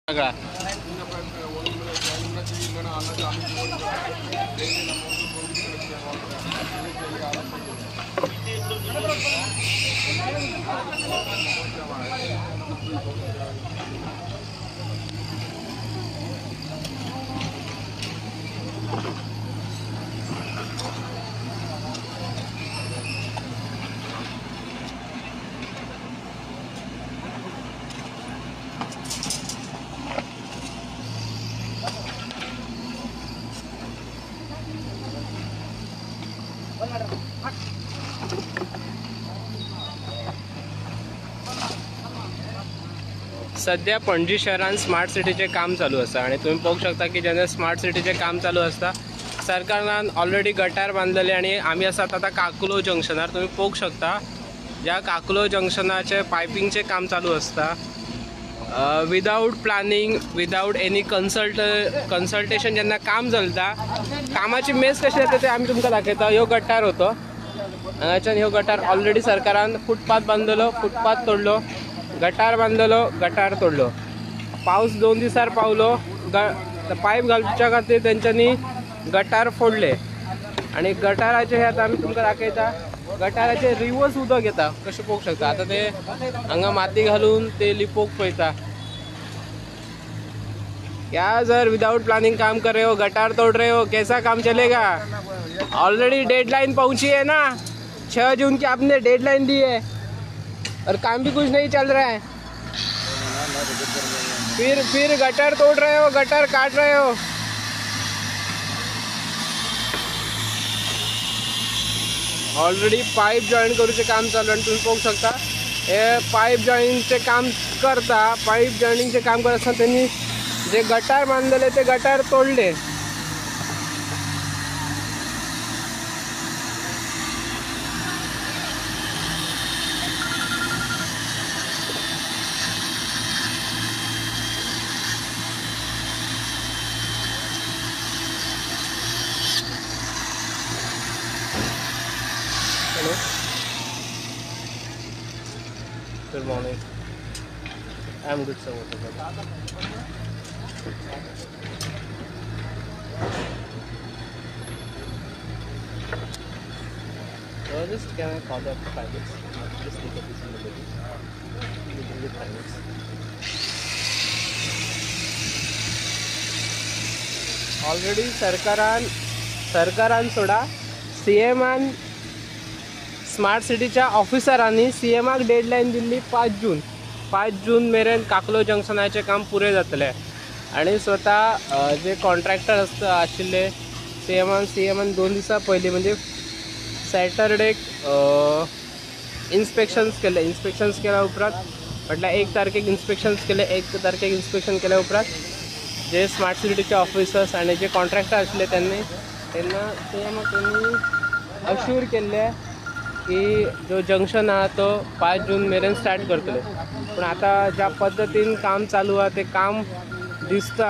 सगळा सध्या पणजी शहरात स्मार्ट सिटीचे काम चालू असता आणि तुम्ही पाहू शकता की जेन्ना स्मार्ट सिटीचे काम चालू असता सरकारान ऑलरेडी गटार बांधलेले आणि आम्ही असतात आता काकुलो जंक्शनार तुम्ही पाहू शकता ज्या काकुलो जंक्शनाचे पायपिंगचे काम चालू असता without planning without any consultation जेन्ना काम चलता कामाची मेस कशी जाता ते आम्ही तुमकां दाखयता. ह्यो गटार होतो हांगाच्यान ह्यो गटार ऑलरेडी सरकारान फुटपाथ बांधलेलो फुटपाथ तोडलो गटार बांधलेलो गटार तोडलो पाऊस 2 दिसार पावलो पाईप घालच्या खातीर तेंच्यांनी गटार फोडले आणि गटाराचे हे आता आम्ही तुमकां दाखयता. गटाराचे रिवर्स उदक येता कशें पळोवंक शकता. आता ते हांगा माती घालून ते लिपोवंक पळयता. क्या जर विदाउट प्लानिंग काम कर रहे हो गटार तोड़ रहे हो कैसा काम चलेगा. ऑलरेडी डेडलाइन पहुंची है ना 6 जून की आपने डेडलाइन दी है और काम भी कुछ नहीं चल रहा है. फिर गटर तोड़ रहे हो गटर काट रहे हो. ऑलरेडी पाईप जॉईन करूचे काम चालू आणि तुम्ही पाहू शकता हे पाईप जॉईनिंगचे काम करता. पाईप जॉईनिंगचे काम करत असताना त्यांनी जे गटार बांधलेले ते गटार तोडले. Hello. Good morning. I'm good, sir. Just can I call that 5 minutes? Just take a piece in the middle. You bring it 5 minutes. Already सरकारान सोडा CMान स्मार्ट सिटीच्या ऑफिसरांनी CMाक डेडलाईन दिल्ली 5 जून मेरेन काकलो जंक्शनाचे काम पुरे जातले आणि स्वतः जे कॉन्ट्रॅक्टर आशिल्ले CMान 2 दिसा पयलीं म्हणजे सॅटरडे इन्स्पेक्शन्स केल्या उपरांत म्हटल्यार 1 तारखेक इन्स्पेक्शन्स केले 1 तारखेक इन्स्पेक्शन केल्या उपरांत जे स्मार्ट सिटीचे ऑफिसर्स आणि जे कॉन्ट्रॅक्टर आशिल्ले तेन्ना CMाक त्यांनी अश्यूर केल्ले की जो जंक्शन हा तो 5 जून मेरेन स्टार्ट करतले. पण आता ज्या पद्धतीन काम चालू आहे ते काम दिसता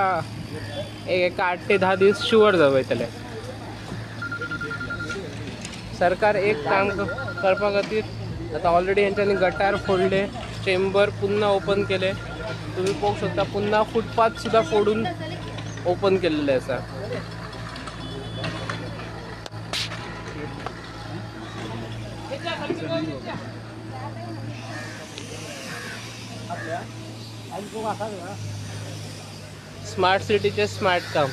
एक 8 ते 10 दीस शुअर वयतले. सरकार एक काम करपा खातीर आता ऑलरेडी यांच्यानी गटार फोडले चेंबर पुन्हा ओपन केले. तुम्ही पाहू शकता पुन्हा फुटपाथ सुद्धा फोडून ओपन केलेले असा. स्मार्ट सिटीचे स्मार्ट काम.